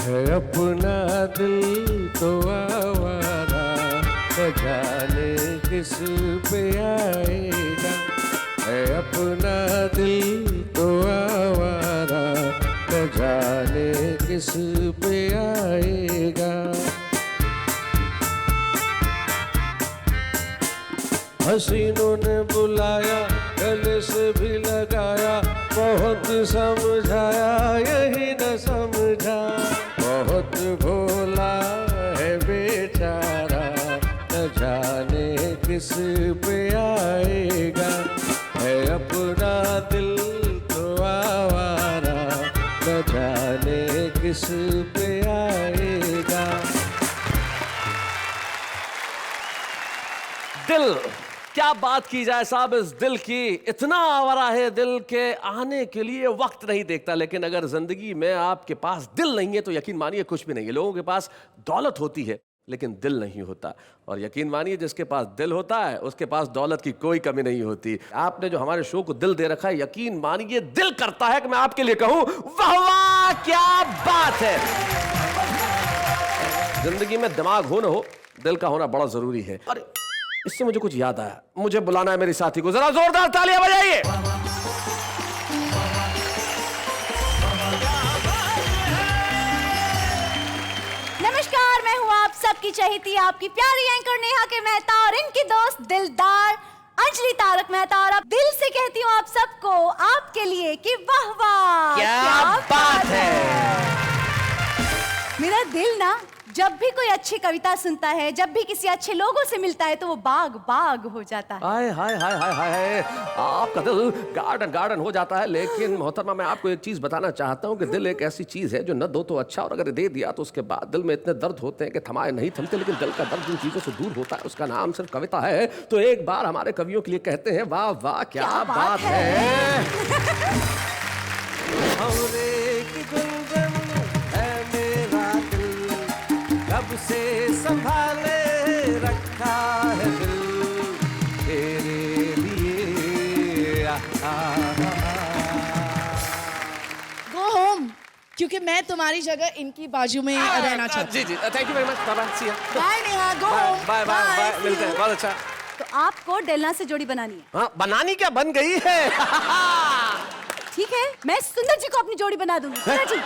है अपना दिल तो आवारा, न जाने किस पे आएगा। है अपना दिल तो आवारा, न जाने किस पे आएगा। हसीनों ने बुलाया, गले से भी लगाया, बहुत समझाया यही न समझा। बहुत भोला है बेचारा, न जाने किस पे आएगा। है अपना दिल तो आवारा, न जाने किस पे आएगा। दिल, क्या बात की जाए साहब इस दिल की। इतना आवारा है दिल के आने के लिए वक्त नहीं देखता। लेकिन अगर जिंदगी में आपके पास दिल नहीं है तो यकीन मानिए कुछ भी नहीं है। लोगों के पास दौलत होती है लेकिन दिल नहीं होता। और यकीन मानिए जिसके पास दिल होता है उसके पास दौलत की कोई कमी नहीं होती। आपने जो हमारे शो को दिल दे रखा है, यकीन मानिए दिल करता है कि मैं आपके लिए कहूं वाह वाह क्या बात है। जिंदगी में दिमाग हो ना हो, दिल का होना बड़ा जरूरी है। और इससे मुझे कुछ याद आया, मुझे बुलाना है मेरी साथी को, जरा जोरदार तालियां बजाइए। नमस्कार, मैं हूँ आप सबकी चहेती, आपकी प्यारी एंकर नेहा के मेहता और इनकी दोस्त दिलदार अंजलि तारक मेहता। और अब दिल से कहती हूँ आप सबको, आपके लिए कि वाह वाह क्या बात है। मेरा दिल ना जब भी कोई अच्छी कविता सुनता है, जब भी किसी अच्छे लोगों से मिलता है तो वो बाग बाग हो जाता है। हाय हाय हाय हाय हाय, आपका दिल गार्डन गार्डन हो जाता है। लेकिन मोहतरमा मैं आपको एक चीज बताना चाहता हूँ कि दिल एक ऐसी चीज है जो न दो तो अच्छा, और अगर दे दिया तो उसके बाद दिल में इतने दर्द होते हैं कि थमाए नहीं थमते। लेकिन दिल का दर्द जिन चीजों से दूर होता है उसका नाम सिर्फ कविता है। तो एक बार हमारे कवियों के लिए कहते हैं वाह वाह क्या बात है। कब से संभाले रखा है दिल तेरे लिए। गो होम, क्योंकि मैं तुम्हारी जगह इनकी बाजू में रहना चाहती हूँ। जी thank you very much. Bye Neha, go home. Bye bye bye, मिलते हैं। बहुत अच्छा। तो आपको डेलना से जोड़ी बनानी है। हाँ, बनानी क्या, बन गई है। ठीक है, मैं सुंदर जी को अपनी जोड़ी बना दूंगी। सुंदर जी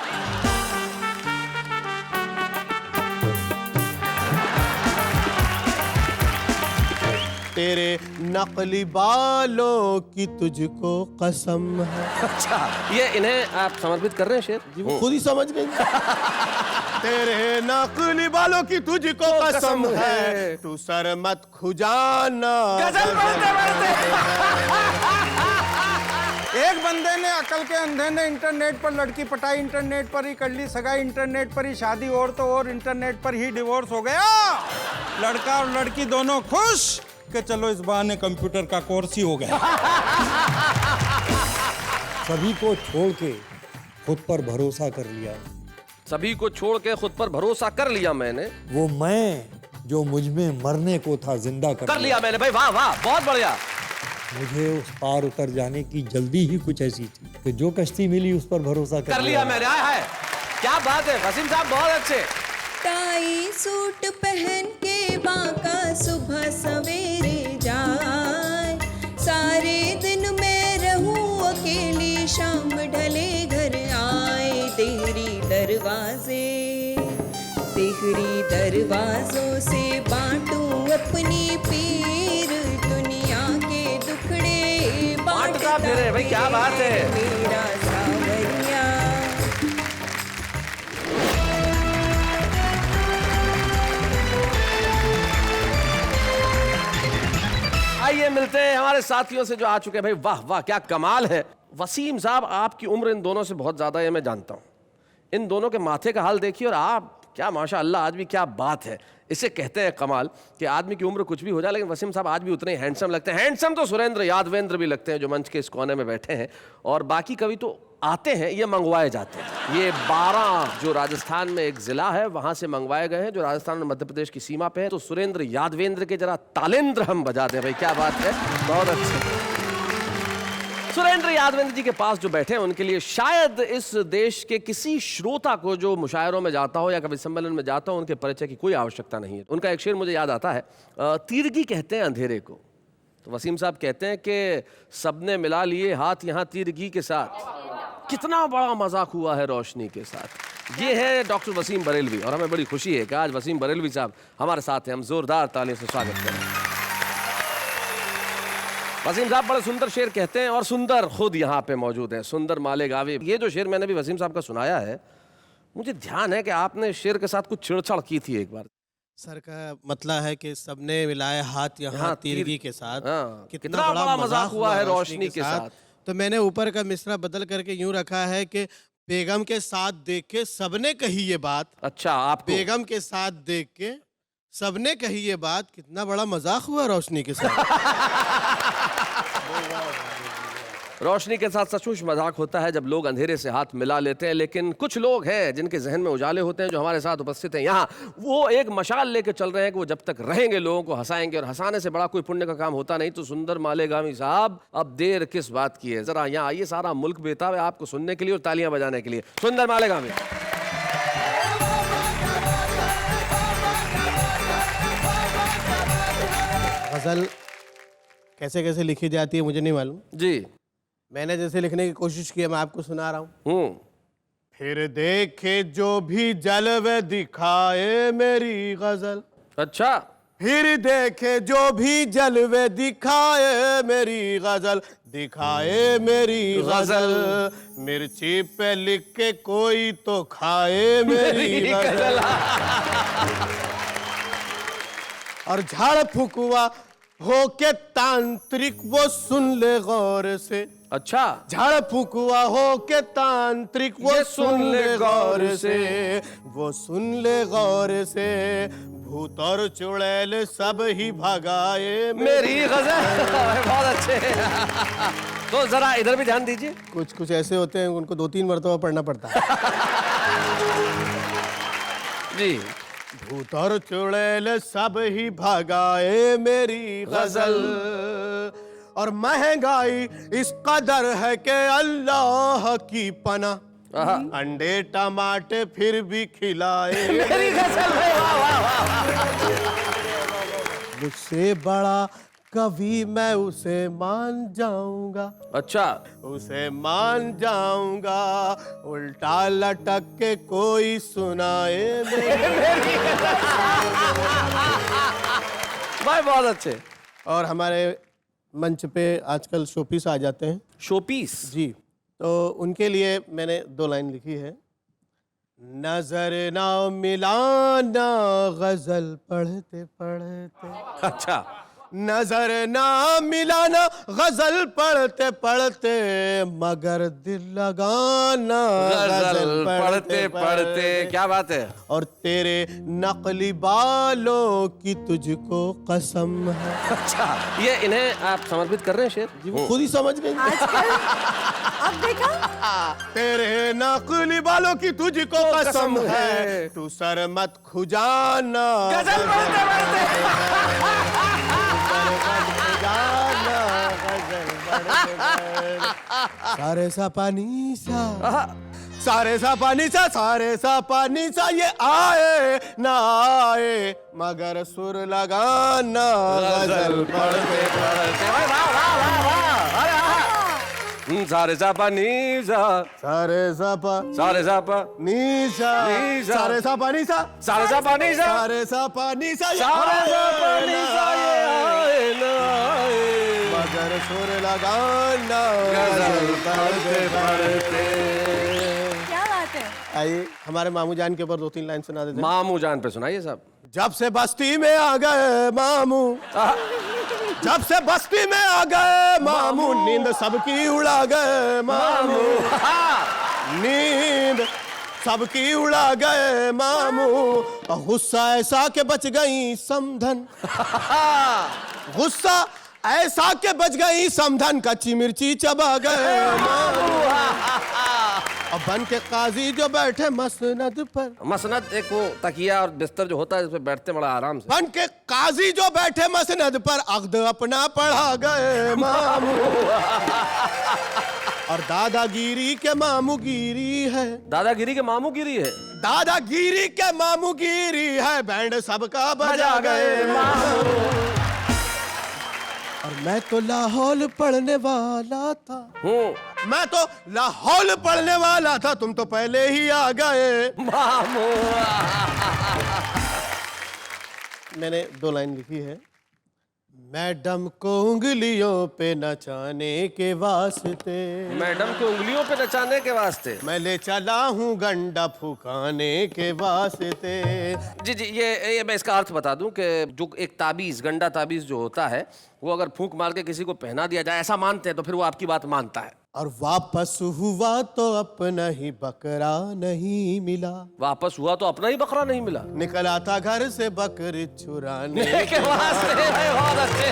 तेरे नकली बालों की तुझको कसम है। अच्छा, ये इन्हें आप समर्पित कर रहे हैं शेर? जी वो खुद ही समझ गए। तेरे नकली बालों की तुझको कसम है, तू सर मत खुजाना। गजल बोलते एक बंदे ने अकल के अंधे ने इंटरनेट पर लड़की पटाई, इंटरनेट पर ही कर ली सगाई, इंटरनेट पर ही शादी, और तो और इंटरनेट पर ही डिवोर्स हो गया। लड़का और लड़की दोनों खुश कि चलो इस बहाने कंप्यूटर का कोर्स ही हो गया। सभी को छोड़ के खुद पर भरोसा कर लिया। सभी को छोड़ के खुद पर भरोसा कर लिया मैंने। वो मैं जो मुझ में मरने को था जिंदा कर लिया मैंने। भाई वाह वाह, बहुत बढ़िया। मुझे उस पार उतर जाने की जल्दी ही कुछ ऐसी थी कि जो कश्ती मिली उस पर भरोसा कर लिया मैंने। हाय क्या बात है वसीम साहब, बहुत अच्छे। टाई सूट पहन के बांका सुबह सवेरे जाए, सारे दिन मैं रहूं अकेली, शाम ढले घर आए। तेरी दरवाजों से बांटूं अपनी पीर, दुनिया के दुखड़े बांटता फिरे। भाई क्या बात है। मेरा सावरिया। आइए मिलते हैं हमारे साथियों से जो आ चुके हैं। भाई वाह वाह क्या कमाल है। वसीम साहब, आपकी उम्र इन दोनों से बहुत ज्यादा है, मैं जानता हूं। इन दोनों के माथे का हाल देखिए, और आप क्या माशाअल्लाह, आज भी क्या बात है। इसे कहते हैं कमाल कि आदमी की उम्र कुछ भी हो जाए लेकिन वसीम साहब आज भी उतने हैंडसम लगते हैं। हैंडसम तो सुरेंद्र यादवेंद्र भी लगते हैं जो मंच के इस कोने में बैठे हैं, और बाकी कवि तो आते हैं, ये मंगवाए जाते हैं। ये 12 जो राजस्थान में एक जिला है वहां से मंगवाए गए हैं, जो राजस्थान और मध्य प्रदेश की सीमा पे है। तो सुरेंद्र यादवेंद्र के जरा तालेंद्र हम बजा दें। भाई क्या बात है, बहुत अच्छे। सुरेंद्र यादवेंद्र जी के पास जो बैठे हैं उनके लिए शायद इस देश के किसी श्रोता को जो मुशायरों में जाता हो या कवि सम्मेलन में जाता हो उनके परिचय की कोई आवश्यकता नहीं है। उनका एक शेर मुझे याद आता है, तीरगी कहते हैं अंधेरे को। तो वसीम साहब कहते हैं कि सबने मिला लिए हाथ यहाँ तीरगी के साथ, कितना बड़ा मजाक हुआ है रोशनी के साथ। ये है डॉक्टर वसीम बरेलवी और हमें बड़ी खुशी है कि आज वसीम बरेलवी साहब हमारे साथ हैं। हम जोरदार तालियों से स्वागत करें। वसीम साहब बड़े सुंदर शेर कहते हैं और सुंदर खुद यहाँ पे मौजूद हैं, सुंदर मालेगावी। ये जो शेर मैंने भी वसीम साहब का सुनाया है, मुझे ध्यान है कि आपने शेर के साथ कुछ छेड़छाड़ की थी एक बार। सर का मतलब है कि सबने मिलाए हाथ यहाँ तीरगी के साथ, हाँ, कितना बड़ा मजाक हुआ है रोशनी के साथ। तो मैंने ऊपर का मिसरा बदल करके यूं रखा है कि बेगम के साथ देख के सबने कही ये बात। अच्छा, आप बेगम के साथ देख के सबने कही ये बात, कितना बड़ा मजाक हुआ रोशनी के साथ। रोशनी के साथ सचमुच मजाक होता है जब लोग अंधेरे से हाथ मिला लेते हैं, लेकिन कुछ लोग हैं जिनके जहन में उजाले होते हैं जो हमारे साथ उपस्थित हैं यहाँ, वो एक मशाल लेके चल रहे हैं कि वो जब तक रहेंगे लोगों को हंसाएंगे, और हंसाने से बड़ा कोई पुण्य का काम होता नहीं। तो सुंदर मालेगामी साहब, अब देर किस बात की है, जरा यहाँ आइए, सारा मुल्क बेताब है आपको सुनने के लिए और तालियां बजाने के लिए। सुंदर मालेगामी। गजल कैसे कैसे लिखी जाती है मुझे नहीं मालूम जी, मैंने जैसे लिखने की कोशिश की है मैं आपको सुना रहा हूँ। फिर देखे जो भी जलवे दिखाए मेरी गजल। अच्छा, फिर देखे जो भी जलवे दिखाए मेरी गजल, दिखाए मेरी गजल। मिर्ची पे लिख के कोई तो खाए मेरी गजल। और झाड़ फुकवा हो के तांत्रिक वो सुन ले गौर से। अच्छा, झाड़ फुकवा हो के तांत्रिक वो सुन ले गौर से, वो सुन ले गौर से। भूत और चुड़ैल सब ही भगाए मेरी गजल। बहुत अच्छे। तो जरा इधर भी ध्यान दीजिए। कुछ कुछ ऐसे होते हैं उनको 2-3 मरतबा पढ़ना पड़ता है। जी, भूत और चुड़ैल सब ही भगाए मेरी गजल। और महंगाई इस कदर है कि अल्लाह की पना, अंडे टमाटे फिर भी खिलाए मेरी गजल। वाह वाह वाह। मुझसे बड़ा कभी मैं उसे मान जाऊंगा। अच्छा, उसे मान जाऊंगा, उल्टा लटक के कोई सुनाए भाई बहुत अच्छे। और हमारे मंच पे आजकल शोपीस आ जाते हैं। शोपीस जी, तो उनके लिए मैंने 2 लाइन लिखी है। नजर ना मिलाना गजल पढ़ते पढ़ते। अच्छा, नजर ना मिलाना गजल पढ़ते पढ़ते, मगर दिल लगाना गजल पढ़ते पढ़ते। क्या बात है। और तेरे नकली बालों की तुझको कसम है। अच्छा, ये इन्हें आप समर्पित कर रहे हैं शेर? जी, वो खुद ही समझ गए। अब देखा, तेरे नकली बालों की तुझको कसम है, तू सर मत खुजाना गजल पढ़ते पढ़ते। सारे सा पानी सा, सारे सा पानी सा, सारे सा पानी सा, ये आए ना आए मगर सुर लगाना गजल पढ़ते पढ़ते। वाह वाह वाह वाह। अरे सारे सा पा नी सा, सारे सा पा, सारे सा पा नी सा, नी सा, सारे सा पानी सा, सारे सा पा नी सा, सारे सा पानी सा, सारे सा पा नी सा, ये आए ना आए मगर सुर लगाना गजल पढ़ते पढ़ते। क्या बात है। आइए हमारे मामू जान के ऊपर 2-3 लाइन सुना देते हैं। मामू जान पे सुनाइए साहब। जब से बस्ती में आ गए मामू, जब से बस्ती में आ गए मामू, नींद सबकी उड़ा गए मामू, नींद सबकी उड़ा गए मामू। गुस्सा ऐसा के बच गई समधन, गुस्सा ऐसा के बच गई समधन, कच्ची मिर्ची चबा गए मामू। और बन के काजी जो बैठे मसनद पर, मसनद एक वो तकिया और बिस्तर जो होता है जिस पे बैठते बड़ा आराम से। बन के काजी जो बैठे मसनद पर अक़्द अपना पढ़ा गए मामू। और दादागिरी के मामूगिरी है, दादागिरी के मामूगिरी है, दादागिरी के मामूगिरी है, बैंड सबका बजा गए मामू। और मैं तो लाहौल पढ़ने वाला था, मैं तो लाहौल पढ़ने वाला था, तुम तो पहले ही आ गए मामू। मैंने 2 लाइन लिखी है। मैडम को उंगलियों पे नचाने के वास्ते, मैडम को उंगलियों पे नचाने के वास्ते मैं ले चला हूँ गंडा फुकाने के वास्ते। जी जी, ये मैं इसका अर्थ बता दूं कि जो एक ताबीज़, गंडा ताबीज़ जो होता है, वो अगर फूंक मार के किसी को पहना दिया जाए, ऐसा मानते हैं, तो फिर वो आपकी बात मानता है। और वापस हुआ तो अपना ही बकरा नहीं मिला, वापस हुआ तो अपना ही बकरा नहीं मिला। निकला था घर से बकरी चुराने के वास्ते भाई, बहुत अच्छे।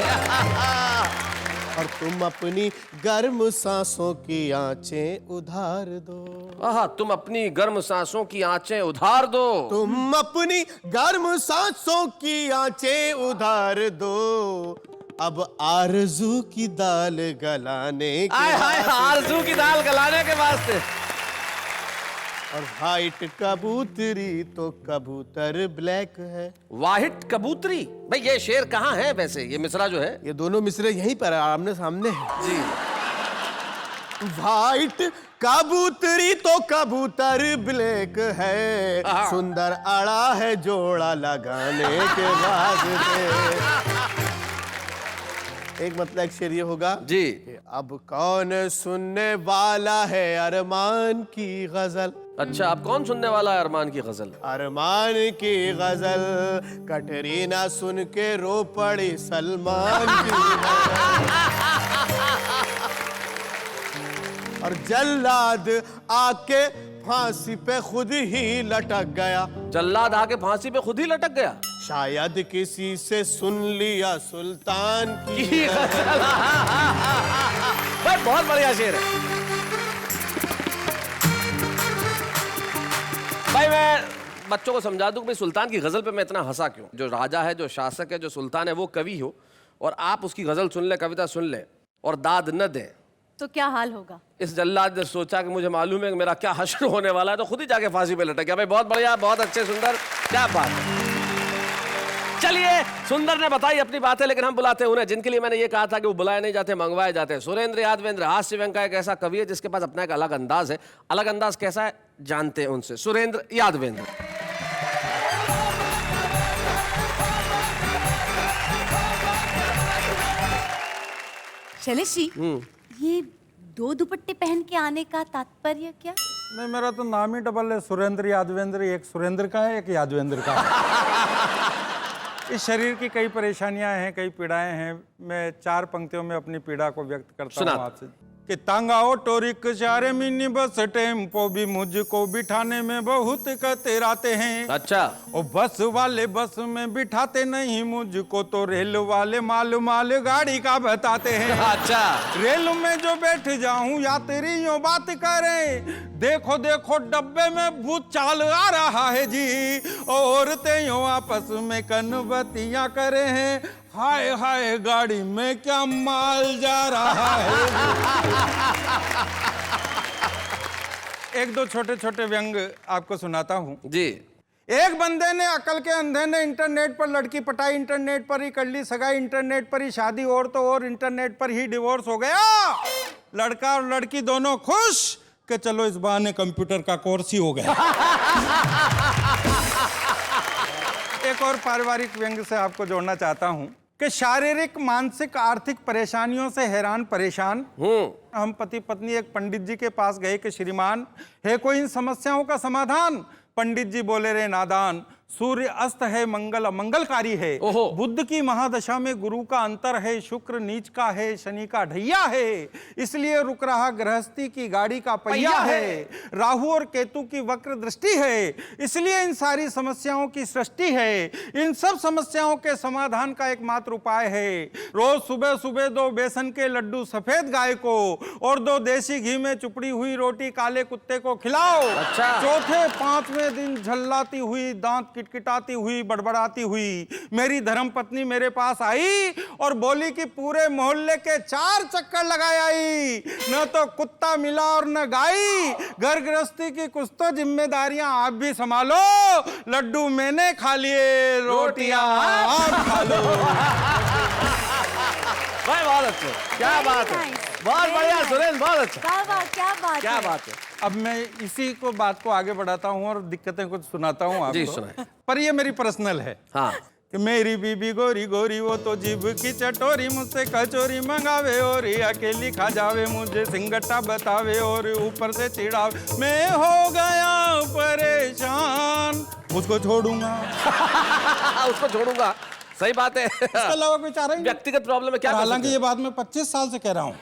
और तुम अपनी गर्म सांसों की आंचें उधार दो, आहा, तुम अपनी गर्म सांसों की आंचें उधार दो, तुम अपनी गर्म सांसों की आंचें उधार दो। अब आरज़ू की दाल गलाने के आय हाय, आरज़ू की दाल गलाने के वास्ते। और वाइट कबूतरी तो कबूतर ब्लैक है। वाहिट कबूतरी, भाई ये शेर कहाँ है वैसे? ये मिसरा जो है, ये दोनों मिसरे यहीं पर आमने सामने है जी। वाइट कबूतरी तो कबूतर ब्लैक है, सुंदर अड़ा है जोड़ा लगाने के बाद। एक मतलब एक शेर ये होगा जी, कि अब कौन सुनने वाला है अरमान की गजल। अच्छा, अब कौन सुनने वाला है अरमान की गजल? अरमान की गजल कटरीना सुन के रो पड़ी सलमान की और जल्लाद आके फांसी पे खुद ही लटक गया, जल्लाद आके फांसी पे खुद ही लटक गया। शायद किसी से सुन लिया सुल्तान की गजल। भाई बहुत बढ़िया शेर है भाई। मैं बच्चों को समझा दूं कि भाई सुल्तान की गजल पे मैं इतना हंसा क्यों। जो राजा है, जो शासक है, जो सुल्तान है, वो कवि हो और आप उसकी गजल सुन ले, कविता सुन ले और दाद न दें, तो क्या हाल होगा? इस जल्लाद ने सोचा कि मुझे मालूम है कि मेरा क्या हश्र होने वाला है, तो खुद ही जाके फांसी पे लटक गया। भाई बहुत बढ़िया, बहुत अच्छे, सुंदर, क्या बात है। चलिए, सुंदर ने बताई अपनी बातें, लेकिन हम बुलाते हैं उन्हें जिनके लिए मैंने ये कहा था कि वो बुलाए नहीं जाते, मंगवाए जाते हैं। सुरेंद्र यादवेंद्र हास्य व्यंग का एक ऐसा कवि है जिसके पास अपना एक अलग अंदाज है। अलग अंदाज कैसा है जानते हैं उनसे। सुरेंद्र यादवेंद्र। शैलेश जी, ये 2 दुपट्टे पहन के आने का तात्पर्य क्या? नहीं, मेरा तो नाम ही डबल है, सुरेंद्र यादवेंद्र। एक सुरेंद्र का है, एक यादवेंद्र का है। इस शरीर की कई परेशानियां हैं, कई पीड़ाएं हैं। मैं 4 पंक्तियों में अपनी पीड़ा को व्यक्त करता हूँ आपसे। कि तांगा ऑटो रिक्शा रे मिनी बस टेम्पो भी मुझको बिठाने में बहुत कतराते हैं। अच्छा। और बस वाले बस में बिठाते नहीं मुझको, तो रेल वाले माल माल गाड़ी का बताते हैं। अच्छा। रेल में जो बैठ जाऊं यात्री यूं बात करें, देखो देखो डब्बे में भूत चाल आ रहा है जी। औरतें यूं आपस में कनबतियां करे हैं, हाय हाय गाड़ी में क्या माल जा रहा है। एक 2 छोटे छोटे व्यंग आपको सुनाता हूं जी। एक बंदे ने, अकल के अंधे ने, इंटरनेट पर लड़की पटाई, इंटरनेट पर ही कर ली सगाई, इंटरनेट पर ही शादी, और तो और इंटरनेट पर ही डिवोर्स हो गया। लड़का और लड़की दोनों खुश कि चलो इस बहाने कंप्यूटर का कोर्स ही हो गया। एक और पारिवारिक व्यंग से आपको जोड़ना चाहता हूं कि शारीरिक, मानसिक, आर्थिक परेशानियों से हैरान परेशान हम पति पत्नी एक पंडित जी के पास गए कि श्रीमान, है कोई इन समस्याओं का समाधान? पंडित जी बोले, रे नादान, सूर्य अस्त है, मंगल मंगलकारी है। ओहो। बुध की महादशा में गुरु का अंतर है, शुक्र नीच का है, शनि का ढैया है, इसलिए रुक रहा गृहस्थी की गाड़ी का पहिया है। राहु और केतु की वक्र दृष्टि है, इसलिए इन सारी समस्याओं की सृष्टि है। इन सब समस्याओं के समाधान का एकमात्र उपाय है, रोज सुबह सुबह 2 बेसन के लड्डू सफेद गाय को और 2 देसी घी में चुपड़ी हुई रोटी काले कुत्ते को खिलाओ। अच्छा। चौथे 5वें दिन झल्लाती हुई, दांत किटकिटाती हुई, बड़बड़ाती हुई मेरी धर्म पत्नी मेरे पास आई और बोली कि पूरे मोहल्ले के 4 चक्कर लगाए आई, न तो कुत्ता मिला और न गाई। घर गृहस्थी की कुछ तो जिम्मेदारियां आप भी संभालो, लड्डू मैंने खा लिए, रोटियां आप खा लो। भाई बहुत अच्छे, क्या बात है, बहुत बढ़िया सुरेंद्र, बहुत अच्छा, क्या बात, क्या बात क्या है। बात है। अब मैं इसी को बात को आगे बढ़ाता हूँ और दिक्कतें कुछ सुनाता हूँ आपको। जी, सुनाएं। पर ये मेरी पर्सनल है हाँ, कि मेरी बीबी गोरी गोरी वो तो जीभ की चटोरी, मुझसे कचोरी मंगावे और ये अकेली खा जावे, मुझे सिंगट्टा बतावे और ऊपर से चिढ़ावे। मैं हो गया परेशान, उसको छोड़ूंगा। उसको छोड़ूंगा, सही बात है। इसके अलावा कोई चारा ही नहीं। व्यक्तिगत प्रॉब्लम है क्या कर हालांकि सकते ये बात मैं 25 साल से कह रहा हूँ।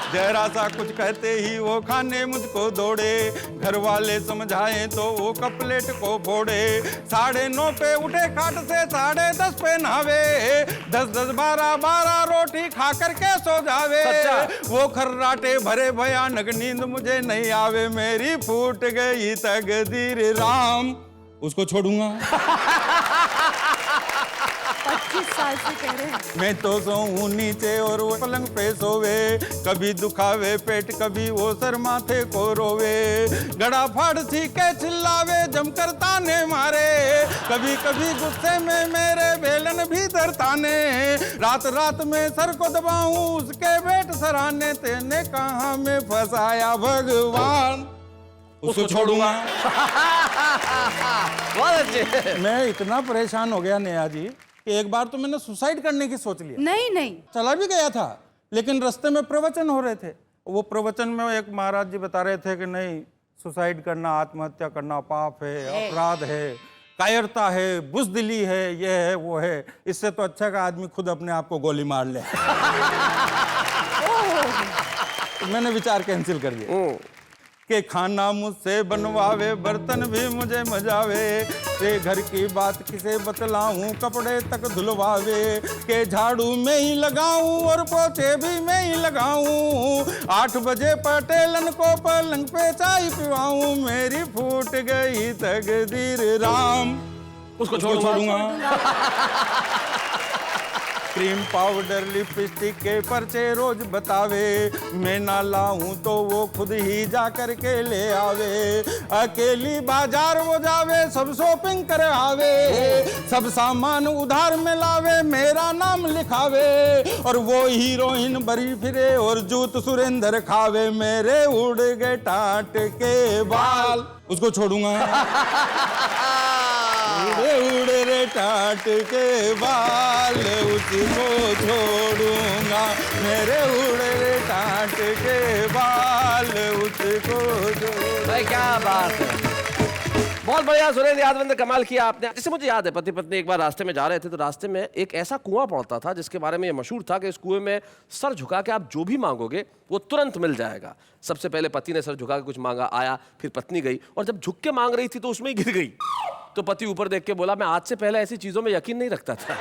जरा सा कुछ कहते ही वो खाने मुझको दौड़े, घर वाले समझाएं तो वो कपलेट को फोड़े। 9:30 पे उठे खाट से, 10:30 पे नहावे, 10-10, 12-12 रोटी खा करके सो जावे। सच्चा। वो खर्राटे भरे भयानक नींद मुझे नहीं आवे, मेरी फूट गई तकदीर राम, उसको छोड़ूंगा। 25 साल से कह रहे हैं। मैं तो सोऊं नीचे और वो पलंग पे सोवे, कभी दुखावे पेट, कभी वो सर माथे को रोवे। गड़ा फाड़ के चिल्लावे, जमकर ताने मारे, कभी कभी गुस्से में मेरे बेलन भी दरताने। रात रात में सर को दबाऊं, उसके बेट सराहने, तेने कहाँ में फंसाया भगवान, उसको छोड़ूंगा। बहुत अच्छे। मैं इतना परेशान हो गया नेहा जी कि एक बार तो मैंने सुसाइड करने की सोच लिया। नहीं नहीं, चला भी गया था, लेकिन रास्ते में प्रवचन हो रहे थे। वो प्रवचन में एक महाराज जी बता रहे थे कि नहीं, सुसाइड करना, आत्महत्या करना पाप है, अपराध है, कायरता है, बुज़दिली है, ये है वो है, इससे तो अच्छा का आदमी खुद अपने आप को गोली मार ले। तो मैंने विचार कैंसिल कर दिया कि खाना मुझसे बनवावे, बर्तन भी मुझे मजावे, ते घर की बात किसे बतलाऊं, कपड़े तक धुलवावे, के झाड़ू में ही लगाऊं और पोछे भी मैं ही लगाऊं, 8 बजे पटेलन को पलंग पे चाय पिवाऊं, मेरी फूट गई तकदीर राम, उसको छोड़ूंगा। क्रीम पाउडर लिपस्टिक के पर्चे रोज बतावे, मैं ना लाऊं तो वो खुद ही जा कर के ले आवे। अकेली बाजार वो जावे, सब शॉपिंग करवावे, सब सामान उधार में लावे, मेरा नाम लिखावे, और वो हीरोइन बरी फिरे और जूत सुरेंद्र खावे, मेरे उड़ गए टाट के बाल, उसको छोड़ूंगा। उड़े उड़े रे टाट के बाल, उसको छोड़ूंगा, मेरे उड़े रे टाट के बाल, उसको छोड़ूंगा। भाई क्या बात है, बहुत बढ़िया सुरेंद्र यादव ने कमाल किया आपने। जैसे मुझे याद है, पति पत्नी एक बार रास्ते में जा रहे थे, तो रास्ते में एक ऐसा कुआं पड़ता था जिसके बारे में ये मशहूर था कि इस कुएं में सर झुका के आप जो भी मांगोगे वो तुरंत मिल जाएगा। सबसे पहले पति ने सर झुका के कुछ मांगा, आया, फिर पत्नी गई, और जब झुक के मांग रही थी तो उसमें ही गिर गई। तो पति ऊपर देख के बोला, मैं आज से पहले ऐसी चीजों में यकीन नहीं रखता था।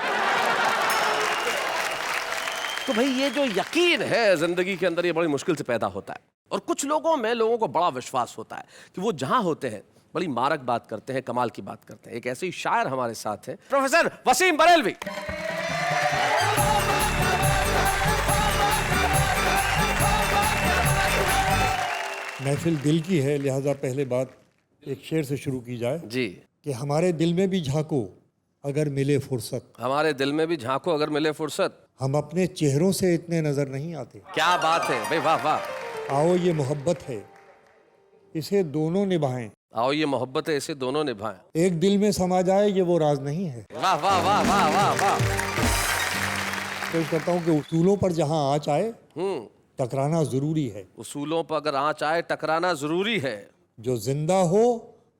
तो भाई ये जो यकीन है जिंदगी के अंदर, ये बड़ी मुश्किल से पैदा होता है, और कुछ लोगों में लोगों को बड़ा विश्वास होता है कि वो जहां होते हैं बड़ी मारक बात करते हैं, कमाल की बात करते हैं। एक ऐसे ही शायर हमारे साथ हैं, प्रोफेसर वसीम बरेलवी। महफिल दिल की है, लिहाजा पहले बात एक शेर से शुरू की जाए जी। कि हमारे दिल में भी झांको अगर मिले फुर्सत, हमारे दिल में भी झांको अगर मिले फुर्सत, हम अपने चेहरों से इतने नजर नहीं आते। क्या बात है भाई, वाह वाह। आओ ये मोहब्बत है, इसे दोनों निभाएं, आओ ये मोहब्बत है, इसे दोनों निभाएं। एक दिल में समा जाए ये वो राज नहीं है। वाह वाह वाह वाह वाह वाह। कोशिश करता हूँ कि उसूलों पर जहाँ आँच आए टकराना जरूरी है, उसूलों पर अगर आँच आए टकराना जरूरी है। जो जिंदा हो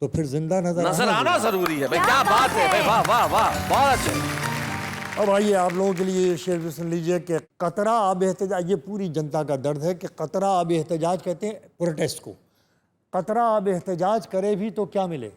तो फिर जिंदा नजर आना जरूरी है भाई। क्या बात है भाई, वाह वाह वाह, बहुत अच्छे। अब आइए आप लोगों के लिए ये शेर भी सुन लीजिए कि कतरा आब एहतजाज, ये पूरी जनता का दर्द है कि कतरा आब एहतजाज कहते हैं प्रोटेस्ट को। कतरा आब एहतजाज करे भी तो क्या मिले,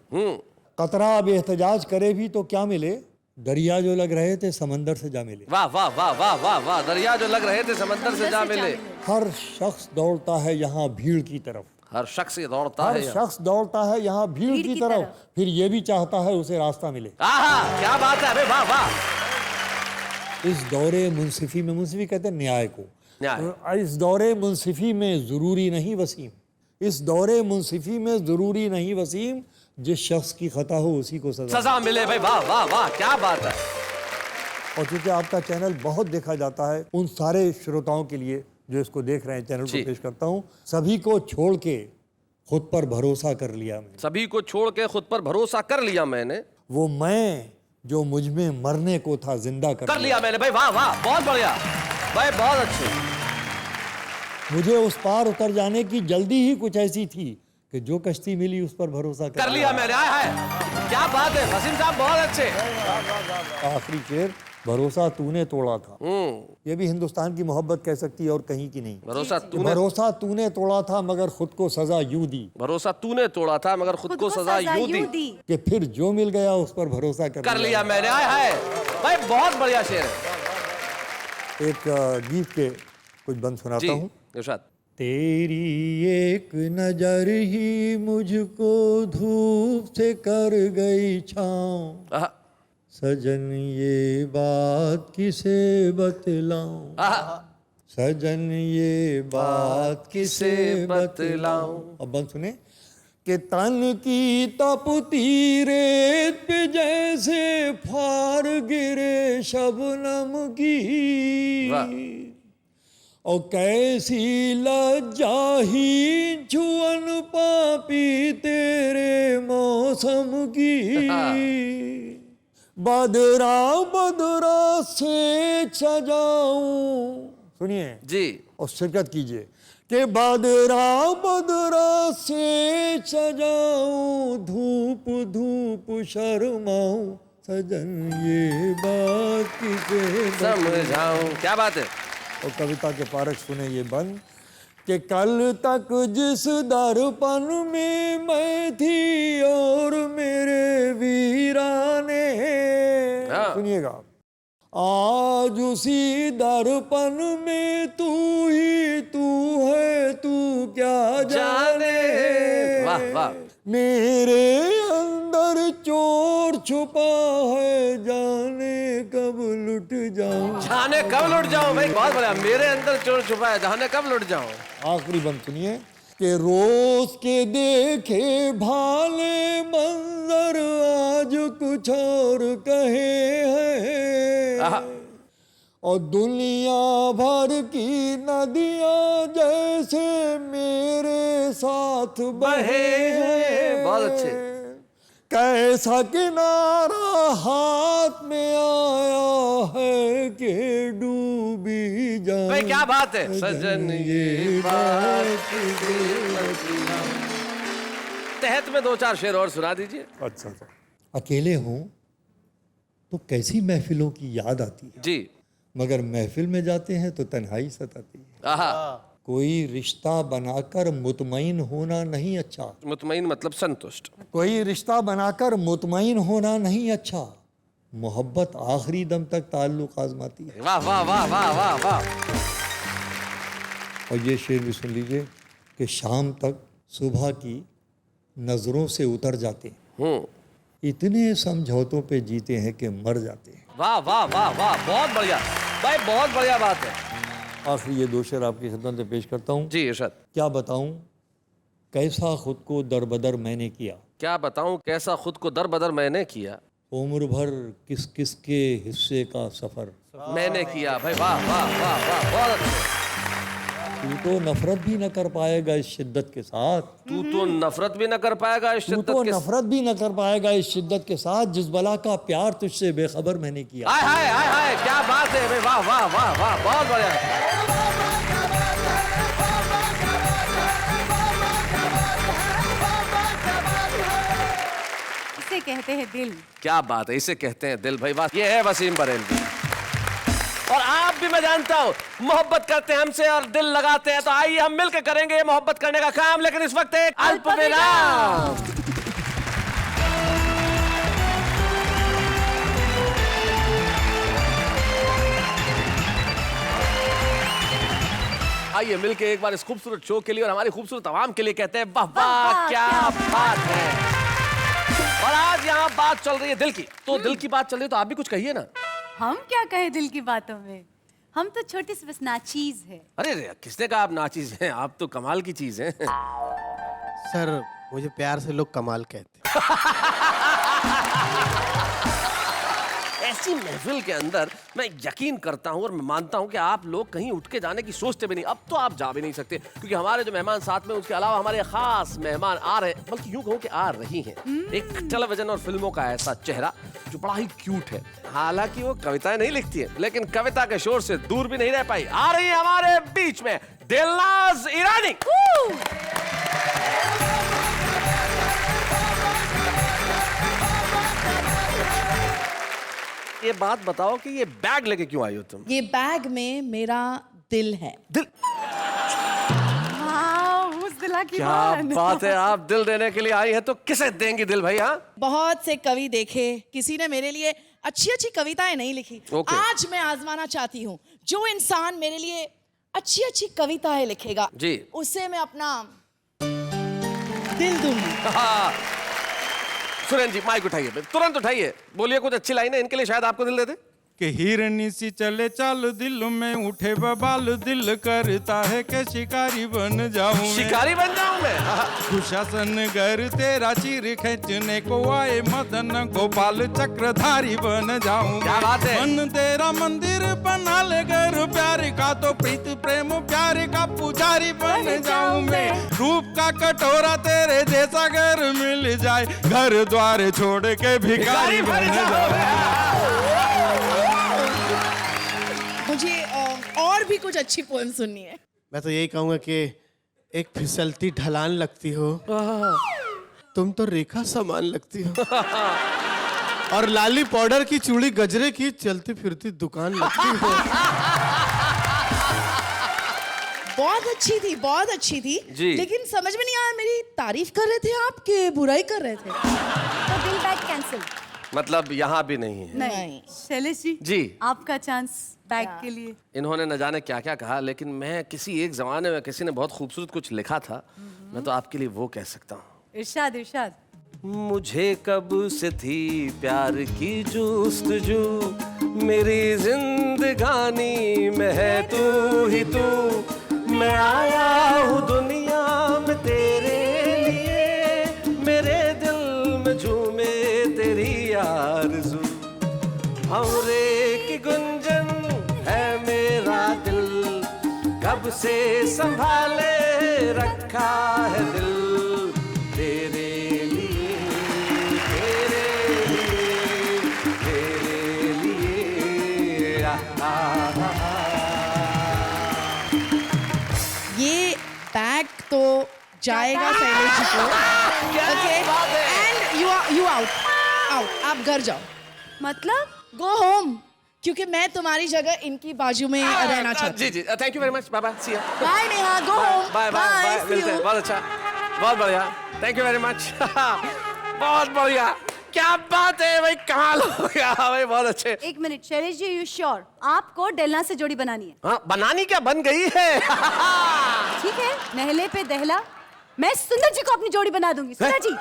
कतरा आब एहतजाज करे भी तो क्या मिले, दरिया जो लग रहे थे समंदर से जा मिले। वाह वाह वाह वाह वाह वाह, दरिया जो लग रहे थे समंदर से जा मिले। हर शख्स दौड़ता है यहाँ भीड़ की तरफ, हर शख्स ये दौड़ता हर है यहाँ। शख्स दौड़ता है यहाँ भीड़ की तरफ, फिर ये भी चाहता है उसे रास्ता मिले। आहा, क्या बात है भाई, वाह वाह। इस दौरे मुंसिफी में, मुंसिफी कहते हैं न्याय को, न्याय। इस दौरे मुंसिफी में ज़रूरी नहीं वसीम, इस दौरे मुंसिफी में ज़रूरी नहीं वसीम, जिस शख्स की खता हो उसी को सजा मिले भाई, वाह वाह वाह, क्या बात है। और चूंकि आपका चैनल बहुत देखा जाता है, उन सारे श्रोताओं के लिए जो इसको देख रहे हैं चैनल को पेश करता हूँ। सभी को छोड़ के खुद पर भरोसा कर लिया मैंने, सभी को छोड़ के खुद पर भरोसा कर लिया मैंने, वो मैं जो मुझ में मरने को था जिंदा कर लिया मैंने भाई, वाह वाह, बहुत बढ़िया भाई, बहुत अच्छे। मुझे उस पार उतर जाने की जल्दी ही कुछ ऐसी थी कि जो कश्ती मिली उस पर भरोसा कर लिया मैंने। आए हाय, क्या बात है वसीम साहब, बहुत अच्छे। आखिरी शेर, भरोसा तूने तोड़ा था, ये भी हिंदुस्तान की मोहब्बत कह सकती है और कहीं की नहीं। भरोसा तूने तोड़ा था मगर खुद को सजा यूं दी, भरोसा तूने तोड़ा था मगर खुद को सजा यूं दी, कि फिर जो मिल गया उस पर भरोसा कर लिया मैंने। आए हाय भाई, बहुत बढ़िया शेर है। एक गीत के कुछ बंद सुनाता हूँ। इरशाद। तेरी एक नजर ही मुझको धूप से कर गई छाँव, सजन ये बात किसे बतलाऊं, सजन ये बात किसे बतलाऊं। अब बंद सुने कि तन की तपती रेत पे जैसे फार गिरे शबनम की, और कैसी लज्जाही छुअन पापी तेरे मौसम की, बदरा बदरा से सजाऊं, सुनिए जी और शिरकत कीजिए कि बदरा बदरा से सजाऊं, धूप धूप शर्माऊं, सजन ये बात किसे समझाऊं। क्या बात है। और कविता के पारक सुने ये बंद कि कल तक जिस दर्पण में मैं थी और मेरे वीराने, सुनिएगा, आज उसी दर्पण में तू ही तू है, तू क्या जाने। वाह वाह। मेरे अंदर चोर छुपा है, जाने कब लुट जाऊं, जाने कब लुट जाऊं भाई, बहुत बढ़िया। मेरे अंदर चोर छुपा है, जाने कब लुट जाऊं। आखिरी बंद सुनिए कि रोज के देखे भाले मंजर आज कुछ और कहे हैं, और दुनिया भर की नदियां जैसे मेरे साथ बहे हैं। बहुत अच्छे। कैसा किनारा हाथ में आया है कि डूबी जाए। भाई क्या बात है। सजन ये बात तहत में दो चार शेर और सुना दीजिए। अच्छा, अकेले हों तो कैसी महफिलों की याद आती है जी, मगर महफिल में जाते हैं तो तन्हाई सताती है। कोई रिश्ता बनाकर मुतमईन होना नहीं अच्छा, मुतमईन मतलब संतुष्ट। कोई रिश्ता बनाकर मुतमईन होना नहीं अच्छा, मोहब्बत आखिरी दम तक ताल्लुक आजमाती है। वाह वाह वाह वाह वाह वाह। और ये शेर भी सुन लीजिए कि शाम तक सुबह की नजरों से उतर जाते हैं, इतने समझौतों पे जीते हैं कि मर जाते हैं। वाह वाह वाह वाह, बहुत बढ़िया भाई, बहुत बढ़िया बात है। आखिरी ये दो शेर आपकी खिदमत में पेश करता हूँ। जी इरशाद। क्या बताऊं कैसा खुद को दरबदर मैंने किया, क्या बताऊं कैसा खुद को दरबदर मैंने किया, उम्र भर किस किस के हिस्से का सफर मैंने किया। भाई वाह वाह वाह वाह, बहुत अच्छा। तू तो नफरत भी न कर पाएगा इस शिद्दत के साथ, तू तो नफरत भी न कर पाएगा इस तू शिद्दत तो के नफरत भी न कर पाएगा इस शिद्दत के साथ, जिस बला का प्यार तुझसे बेखबर मैंने किया। हाय हाय हाय हाय, क्या बात है भाई, वाह वाह वाह वाह, बहुत बढ़िया। इसे कहते हैं दिल। क्या बात है, इसे कहते हैं दिल भाई। वाह, ये है वसीम बरेलवी। और आप भी, मैं जानता हूं, मोहब्बत करते हैं हमसे और दिल लगाते हैं, तो आइए हम मिलकर करेंगे ये मोहब्बत करने का काम। लेकिन इस वक्त एक अल्प विराम। आइए मिलके एक बार इस खूबसूरत शो के लिए और हमारी खूबसूरत आवाम के लिए कहते हैं वाह वाह क्या बात है। और आज यहाँ बात चल रही है दिल की, तो दिल की बात चल रही है तो आप भी कुछ कहिए ना। हम क्या कहें दिल की बातों में, हम तो छोटी सी बस नाचीज है। अरे रे, किसने कहा आप नाचीज हैं? आप तो कमाल की चीज हैं। सर मुझे प्यार से लोग कमाल कहते हैं। ऐसी महफिल के अंदर मैं यकीन करता हूं और मैं मानता हूं कि आप लोग कहीं उठ के जाने की सोचते भी नहीं। अब तो आप जा भी नहीं सकते, क्योंकि हमारे जो मेहमान साथ में, उसके अलावा हमारे खास मेहमान आ रहे, बल्कि यूं कहूं कि आ रही हैं। एक टेलीविजन और फिल्मों का ऐसा चेहरा जो बड़ा ही क्यूट है। हालांकि वो कविताएं नहीं लिखती है, लेकिन कविता के शोर से दूर भी नहीं रह पाई। आ रही है हमारे बीच में दिलनाज ईरानी। ये बात बताओ कि ये बैग लेके क्यों आई हो तुम? ये बैग में मेरा दिल है। दिल? उस दिला की क्या बात है, आप दिल देने के लिए आई हैं, तो किसे देंगी दिल भाई? हाँ, बहुत से कवि देखे, किसी ने मेरे लिए अच्छी अच्छी कविताएं नहीं लिखी। Okay. आज मैं आजमाना चाहती हूँ, जो इंसान मेरे लिए अच्छी अच्छी कविताएं लिखेगा जी, उसे मैं अपना दिल दूंगी। हाँ। सुरेन जी माइक उठाइए, तुरंत उठाइए, बोलिए कुछ अच्छी लाइन है, इनके लिए शायद आपको दिल दे दे। कि हिरनी सी चले चाल दिल में उठे बबाल, दिल करता है कि शिकारी बन जाऊं मैं। शिकारी बन जाऊं मैं? दुशासन घर तेरा चीर खींचने को आए, मदन गोपाल चक्रधारी बन जाऊं। क्या बात है। मन तेरा मंदिर बना ले घर प्यार का, तो प्रीत प्रेम प्यार का पुजारी बन जाऊं मैं। रूप का कटोरा तेरे जैसा घर मिल जाए, घर द्वार छोड़ के भिखारी बन जाऊं। मुझे और भी कुछ अच्छी पोएम सुननी है। मैं तो यही कहूंगा कि एक फिसलती ढलान लगती हो, तुम तो रेखा समान लगती हो। और लाली पाउडर की चूड़ी गजरे की चलती फिरती दुकान लगती हो। बहुत अच्छी थी, बहुत अच्छी थी जी। लेकिन समझ में नहीं आया, मेरी तारीफ कर रहे थे आप कि बुराई कर रहे थे? तो दिल बैग कैंसिल। मतलब यहाँ भी नहीं है। नहीं। शैलेश जी, जी, आपका चांस बैग के लिए। इन्होंने न जाने क्या क्या कहा, लेकिन मैं किसी एक जमाने में किसी ने बहुत खूबसूरत कुछ लिखा था, मैं तो आपके लिए वो कह सकता हूँ। इरशाद इरशाद। मुझे कब से थी प्यार की जुस्तजू, मेरी जिंदगानी में है तू ही तू। मैं आया हूँ दुनिया में तेरे लिए, मेरे दिल में झूमे तेरी आरज़ू। भंवरे की गुंजन है मेरा दिल, कब से संभाले रखा है दिल तेरे लिए, तेरे लिए, तेरे लिए। ये बैग तो जाएगा शैलेश जी को। ओके, एंड यू आउट, आप घर जाओ। मतलब गो होम, क्योंकि मैं तुम्हारी जगह इनकी बाजू में रहना चाहती हूँ। जी जी, thank you very much, bye bye, see you. Bye Neha, go home. Bye bye bye, मिलते हैं, बहुत अच्छा, बहुत बढ़िया, थैंक यू वेरी मच। बहुत बढ़िया, क्या बात है भाई, कमाल हो गया भाई, बहुत अच्छे। एक minute Shailesh ji, you sure आपको डेलना से जोड़ी बनानी है? हाँ, बनानी क्या, बन गई है। ठीक है, नहले पे दहला, मैं सुंदर जी को अपनी जोड़ी बना दूंगी। सुंदर जी,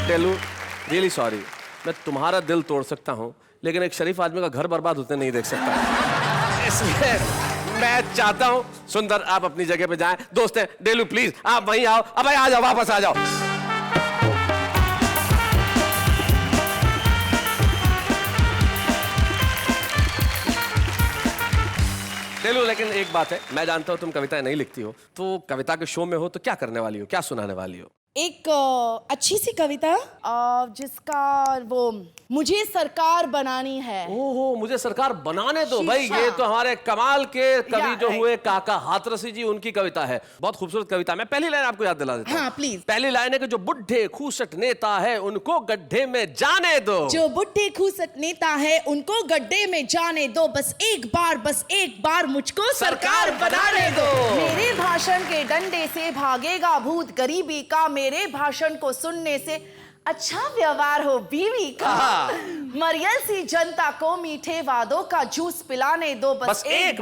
टेलू रियली सॉरी, मैं तुम्हारा दिल तोड़ सकता हूँ, लेकिन एक शरीफ आदमी का घर बर्बाद होते नहीं देख सकता। इसलिए मैं चाहता हूँ सुंदर आप अपनी जगह पे जाएं। दोस्त हैं डेलू, प्लीज आप वहीं आओ। अब आ जाओ, वापस आ जाओ। डेलू, लेकिन एक बात है, मैं जानता हूँ तुम कविताएं नहीं लिखती हो, तो कविता के शो में हो तो क्या करने वाली हो, क्या सुनाने वाली हो? एक अच्छी सी कविता जिसका वो मुझे सरकार बनानी है। ओहो, मुझे सरकार बनाने दो भाई। शीशा। ये तो हमारे कमाल के कवि Yeah, जो right. हुए काका हाथरसी जी, उनकी कविता है। बहुत खूबसूरत कविता। मैं पहली लाइन आपको याद दिला देता हूं। हाँ, please. पहली लाइन है कि जो बुढ़े खूसट नेता है उनको गड्ढे में जाने दो। जो बुढ़े खूसट नेता है उनको गड्ढे में जाने दो, बस एक बार मुझको सरकार बनाने दो। मेरे भाषण के डंडे से भागेगा भूत गरीबी का, मेरे भाषण को सुनने से अच्छा व्यवहार हो बीवी का। मरियल सी जनता को मीठे वादों का जूस पिलाने दो, बस एक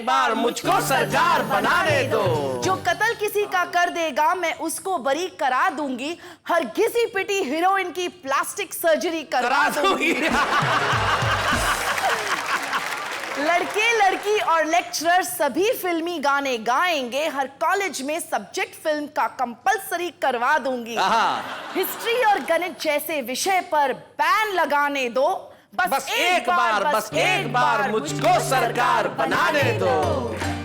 बार मुझको सरकार बनाने दो। जो कत्ल किसी का कर देगा मैं उसको बरी करा दूंगी, हर घिसी पिटी हीरोइन की प्लास्टिक सर्जरी करा दूंगी। लड़के लड़की और लेक्चरर सभी फिल्मी गाने गाएंगे, हर कॉलेज में सब्जेक्ट फिल्म का कंपलसरी करवा दूंगी। हिस्ट्री और गणित जैसे विषय पर बैन लगाने दो, बस एक बार मुझको सरकार बनाने दो।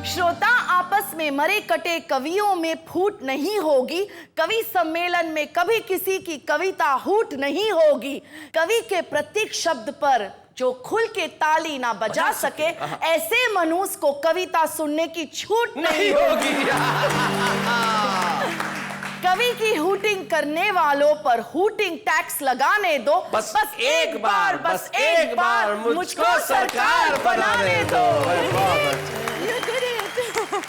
श्रोता आपस में मरे कटे कवियों में फूट नहीं होगी, कवि सम्मेलन में कभी किसी की कविता हूट नहीं होगी। कवि के प्रत्येक शब्द पर जो खुल के ताली ना बजा सके, ऐसे मनुष्य को कविता सुनने की छूट नहीं होगी। कवि की हूटिंग करने वालों पर हूटिंग टैक्स लगाने दो, बस एक बार मुझको सरकार बनाने दो।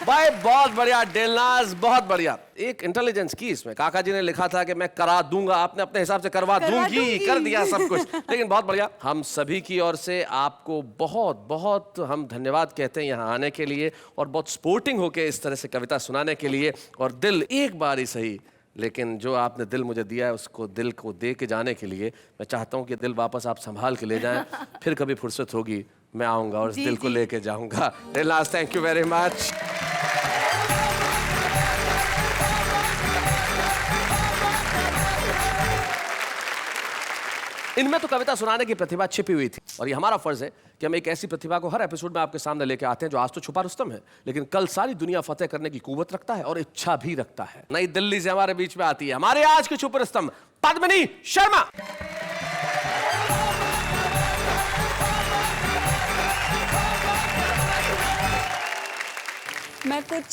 भाई बहुत बढ़िया दिलनाज, बहुत बढ़िया। एक इंटेलिजेंस की इसमें। काका जी ने लिखा था कि मैं करा दूंगा, आपने अपने हिसाब से करवा दूंगी, कर दिया सब कुछ। लेकिन बहुत बढ़िया। हम सभी की ओर से आपको बहुत बहुत हम धन्यवाद कहते हैं यहाँ आने के लिए, और बहुत स्पोर्टिंग होके इस तरह से कविता सुनाने के लिए। और दिल एक बार ही सही, लेकिन जो आपने दिल मुझे दिया है उसको दिल को दे के जाने के लिए मैं चाहता हूँ कि दिल वापस आप संभाल के ले जाएं। फिर कभी फुर्सत होगी मैं आऊँगा और इस दिल को लेके जाऊँगा। दिलनाज, थैंक यू वेरी मच। इनमें तो कविता सुनाने की प्रतिभा छिपी हुई थी, और ये हमारा फर्ज है कि हम एक ऐसी प्रतिभा को हर एपिसोड में आपके सामने लेके आते हैं जो आज तो छुपा रुस्तम है, लेकिन कल सारी दुनिया फतेह करने की कुव्वत रखता है और इच्छा भी रखता है। नई दिल्ली से हमारे बीच में आती है हमारे आज की छुपा रुस्तम पद्मिनी शर्मा। मैं कुछ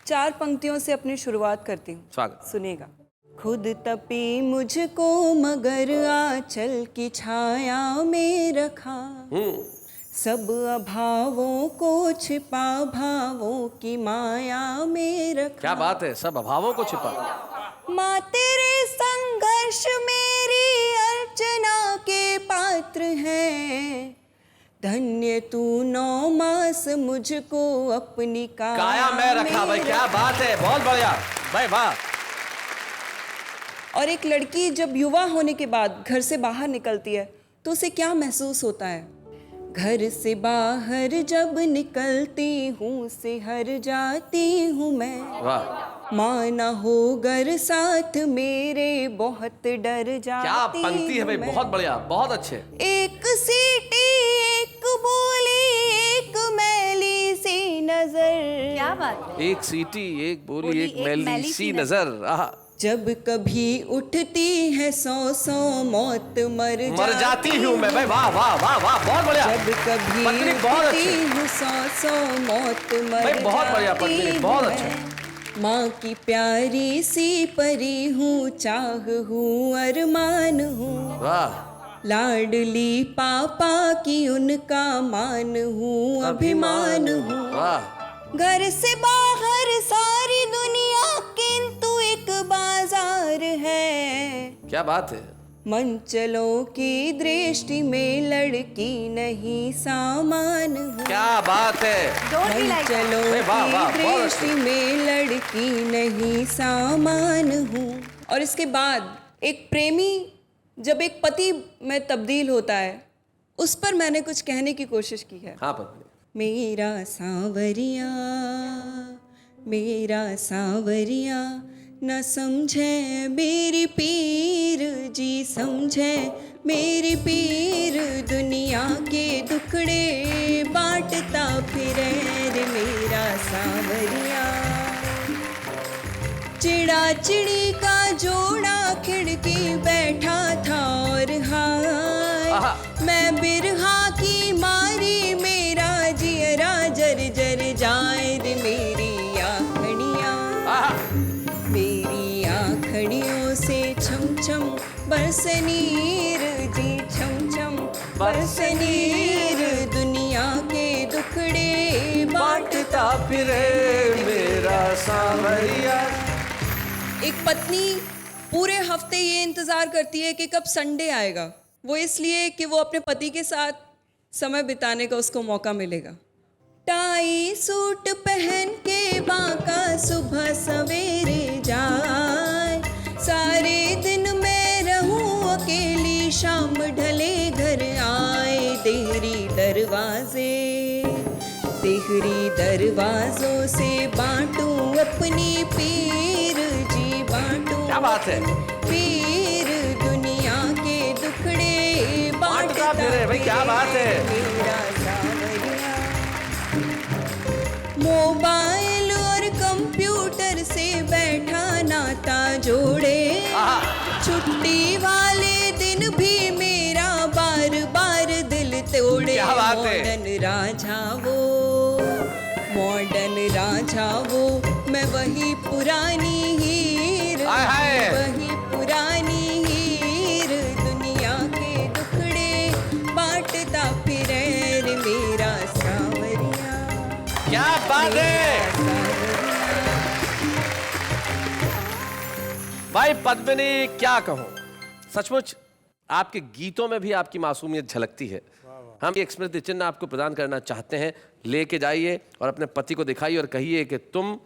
4 पंक्तियों से अपनी शुरुआत करती हूँ। स्वागत। सुनिएगा। खुद तपी मुझको मगर आंचल की छाया में रखा, सब अभावों को छिपा भावों की माया में रखा। क्या बात है, सब अभावों को छिपा। माँ तेरे संघर्ष मेरी अर्चना के पात्र है, धन्य तू 9 मास मुझको अपनी काया में रखा। भाई क्या बात है, बहुत बढ़िया भाई, वाह। और एक लड़की जब युवा होने के बाद घर से बाहर निकलती है तो उसे क्या महसूस होता है? घर से बाहर जब निकलती हूँ सिहर जाती हूँ मैं, वाह। माँ न हो घर साथ मेरे बहुत डर जाती। क्या पंक्ति है भाई, मैं। बहुत बढ़िया, बहुत अच्छे। एक सीटी एक बोली एक मैली सी नजर, क्या बात है। एक सीटी एक बोली एक मैली सी नजर। आहा। जब कभी उठती है 100 मौत मर जाती हूँ मैं। भाई वाह वाह वाह वाह, बहुत बढ़िया। जब कभी पत्नी बहुत उठती अच्छी। हूँ 100 मौत मर भाई बहुत बढ़िया पत्नी, बहुत जाती अच्छा। हूँ। माँ की प्यारी सी परी हूँ, चाह हूँ अरमान हूँ, वाह। लाडली पापा की उनका मान हूँ अभिमान हूँ। वाह। घर से बाहर सारी दुनिया किंतु एक बाजार है, क्या बात है। मंचलों की दृष्टि में लड़की नहीं सामान हूँ। क्या बात है। Don't be like that. मंचलों अरे वाह, वाह, की बहुत दृष्टि में लड़की नहीं सामान हूँ। और इसके बाद एक प्रेमी जब एक पति में तब्दील होता है, उस पर मैंने कुछ कहने की कोशिश की है। हाँ पत्नी। मेरा सांवरिया न समझे मेरी पीर जी, समझे मेरी पीर, दुनिया के दुखड़े बांटता फिरे रे मेरा सांवरिया। चिड़ा चिड़ी का जोड़ा खिड़की बैठा था और हाय मैं बिरहा की मारी मेरा जियरा जर जर जाए रे मेरी आँखड़ियाँ मेरी आँखड़ियों से छम छम बरसनीर जी छम छम बरसनीर दुनिया के दुखड़े बांटता फिरे मेरा सांवरिया। एक पत्नी पूरे हफ्ते ये इंतजार करती है कि कब संडे आएगा, वो इसलिए कि वो अपने पति के साथ समय बिताने का उसको मौका मिलेगा। टाई सूट पहन के बांका सुबह सवेरे जाए, सारे दिन मैं रहूं अकेली शाम ढले घर आए। देहरी दरवाजों से बांटूं अपनी पीर जी बांटूं। क्या बात है, पीर दुनिया के दुखड़े बांटता फिरे भाई, क्या बात है। मेरा सांवरिया। मोबाइल और कंप्यूटर से बैठा नाता जोड़े, छुट्टी वाले दिन भी मेरा बार बार दिल तोड़े। मॉडर्न राजा वो मैं वही पुरानी हीर, वही पुरानी हीर दुनिया के दुखड़े बांटता फिरे रे मेरा सांवरिया। क्या बात है भाई पद्मिनी, क्या कहूं, सचमुच आपके गीतों में भी आपकी मासूमियत झलकती है। हम एक स्मृति चिन्ह आपको प्रदान करना चाहते हैं, लेके जाइए और अपने पति को दिखाइए और कहिए कि तुम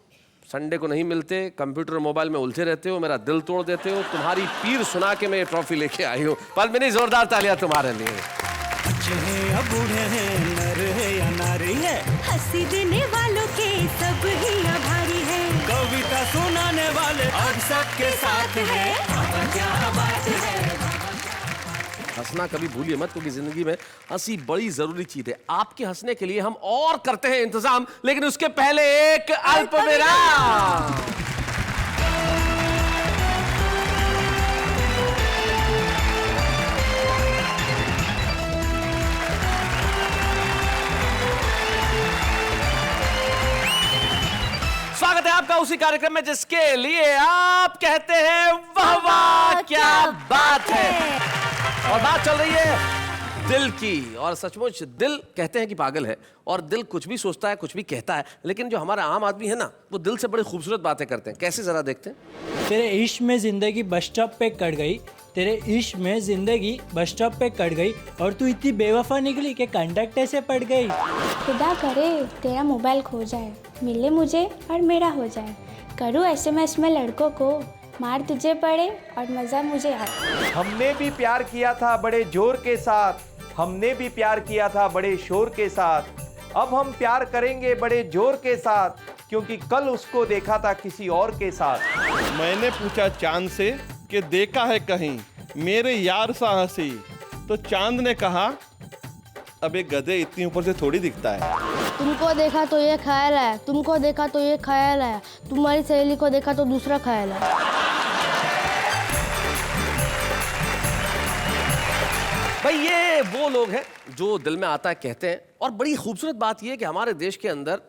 संडे को नहीं मिलते, कंप्यूटर और मोबाइल में उलझे रहते हो, मेरा दिल तोड़ देते हो, तुम्हारी पीर सुना के मैं ये ट्रॉफी लेके आई हूँ। पद्मिनी, जोरदार तालियां तुम्हारे लिए। बच्चे हैं या बूढ़े हैं, नर है या नारी है, हंसी देने वालों के सब ही आभारी है, कविता सुनाने वाले अब सबके साथ है। क्या बात है। हंसना कभी भूलिए मत, क्योंकि जिंदगी में हंसी बड़ी जरूरी चीज है। आपके हंसने के लिए हम और करते हैं इंतजाम, लेकिन उसके पहले एक अल्प विराम। स्वागत है आपका उसी कार्यक्रम में जिसके लिए आप कहते हैं वाह वाह क्या बात है। और बात चल रही है दिल की, और सचमुच दिल कहते हैं कि पागल है, और दिल कुछ भी सोचता है, कुछ भी कहता है, लेकिन जो हमारा आम आदमी है ना, वो दिल से बड़ी खूबसूरत बातें करते हैं। कैसे, जरा देखते हैं। तेरे इश्क में जिंदगी बस स्टॉप पे कट गई, तेरे इश्क में जिंदगी बस स्टॉप पे कट गई, और तू इतनी बेवफा निकली कि कंडक्टर से पड़ गई। खुदा करे तेरा मोबाइल खो जाए, मिले मुझे और मेरा हो जाए, करूँ SMS में लड़कों को, मार तुझे पड़े और मजा मुझे आए। हमने भी प्यार किया था बड़े जोर के साथ, हमने भी प्यार किया था बड़े शोर के साथ, अब हम प्यार करेंगे बड़े जोर के साथ, क्योंकि कल उसको देखा था किसी और के साथ। मैंने पूछा चांद से कि देखा है कहीं मेरे यार सा हंसी, तो चांद ने कहा अब एक गधे इतनी ऊपर से थोड़ी दिखता है। तुमको देखा तो ये ख्याल है, तुमको देखा तो ये ख्याल है, तुम्हारी सहेली को देखा तो दूसरा ख्याल है। भाई ये वो लोग हैं जो दिल में आता है कहते हैं, और बड़ी खूबसूरत बात यह है कि हमारे देश के अंदर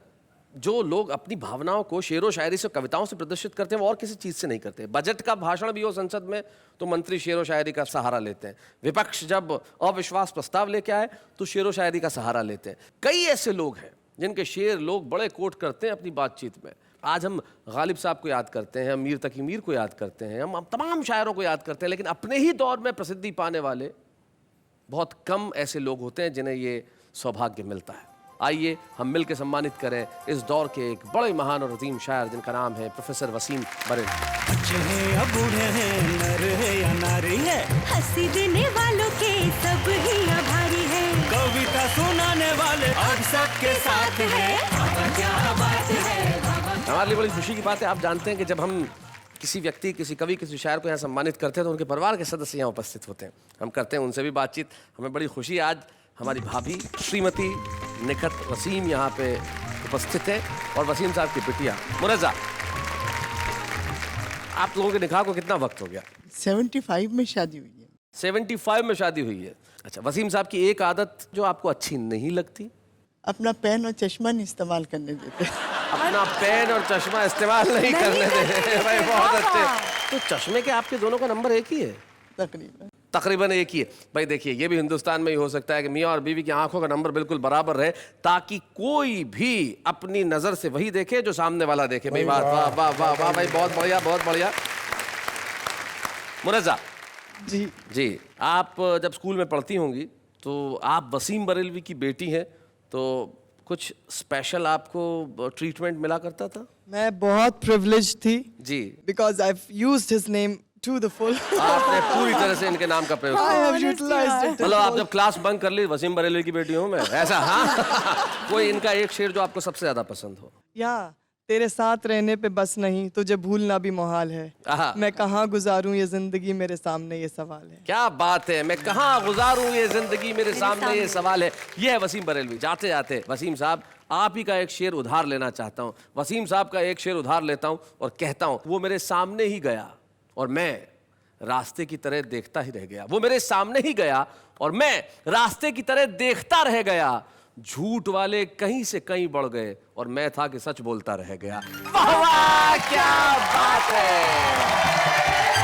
जो लोग अपनी भावनाओं को शेरो शायरी से, कविताओं से प्रदर्शित करते हैं, वो और किसी चीज़ से नहीं करते। बजट का भाषण भी हो संसद में तो मंत्री शेरो शायरी का सहारा लेते हैं, विपक्ष जब अविश्वास प्रस्ताव लेके आए तो शेरो शायरी का सहारा लेते हैं। कई ऐसे लोग हैं जिनके शेर लोग बड़े कोट करते हैं अपनी बातचीत में। आज हम गालिब साहब को याद करते हैं, हम मीर तकी मीर को याद करते हैं, हम तमाम शायरों को याद करते हैं, लेकिन अपने ही दौर में प्रसिद्धि पाने वाले बहुत कम ऐसे लोग होते हैं जिन्हें ये सौभाग्य मिलता है। आइए हम मिलकर सम्मानित करें इस दौर के एक बड़े महान और अजीम शायर जिनका नाम है प्रोफेसर वसीम बरेली। बच्चे हैं या बूढ़े हैं, नर है या नारी है, हंसी देने वालों के सब ही आभारी है, कविता सुनाने वाले अब सबके साथ है। क्या बात है। हमारे लिए बड़ी खुशी की बात है। आप जानते हैं कि जब हम किसी व्यक्ति, किसी कवि, किसी शायर को यहाँ सम्मानित करते हैं तो उनके परिवार के सदस्य यहाँ उपस्थित होते हैं। हम करते हैं उनसे भी बातचीत। हमें बड़ी खुशी, आज हमारी भाभी श्रीमती निखत वसीम यहाँ पे उपस्थित है, और वसीम साहब की बिटिया मुरज़ा। आप लोगों के निकाह को कितना वक्त हो गया? 75 में शादी हुई है। 75 में शादी हुई है। अच्छा, वसीम साहब की एक आदत जो आपको अच्छी नहीं लगती? अपना पेन और चश्मा नहीं इस्तेमाल करने देते। अपना पेन और चश्मा इस्तेमाल नहीं करने देते। भाई बहुत अच्छे। तो चश्मे के आपके दोनों का नंबर एक ही है? तकरीबन एक ही है। भाई देखिए, ये भी हिंदुस्तान में ही हो सकता है कि मियाँ और बीवी की आंखों का नंबर बिल्कुल बराबर रहे, ताकि कोई भी अपनी नजर से वही देखे जो सामने वाला देखे। भाई वाह वाह वाह वाह वाह भाई, बहुत बढ़िया बहुत बढ़िया। मुनज़्ज़ा जी जी, आप जब स्कूल में पढ़ती होंगी तो आप वसीम बरेलवी की बेटी हैं, तो कुछ स्पेशल आपको ट्रीटमेंट मिला करता था? मैं बहुत प्रिविलेज थी जी, because I have used his name to the full. आपने पूरी तरह से इनके नाम का प्रयोग I have किया। utilized it. मतलब आप जब क्लास बंक कर ली, वसीम बरेलवी की बेटी हूँ मैं, ऐसा? हाँ। कोई इनका एक शेर जो आपको सबसे ज्यादा पसंद हो? या तेरे साथ रहने पे बस नहीं, तुझे भूलना भी मुहाल है। आहा। मैं कहाँ गुजारूं ये जिंदगी, मेरे सामने ये सवाल है। क्या बात है, मैं कहाँ गुजारूं ये जिंदगी, मेरे सामने ये सवाल है। ये है वसीम बरेलवी। जाते जाते वसीम साहब, आप ही का एक शेर उधार लेना चाहता हूँ। वसीम साहब का एक शेर उधार लेता हूँ और कहता हूँ, वो मेरे सामने ही गया और मैं रास्ते की तरह देखता ही रह गया। वो मेरे सामने ही गया और मैं रास्ते की तरह देखता रह गया। झूठ वाले कहीं से कहीं बढ़ गए और मैं था कि सच बोलता रह गया। वाह वाह, क्या बात है।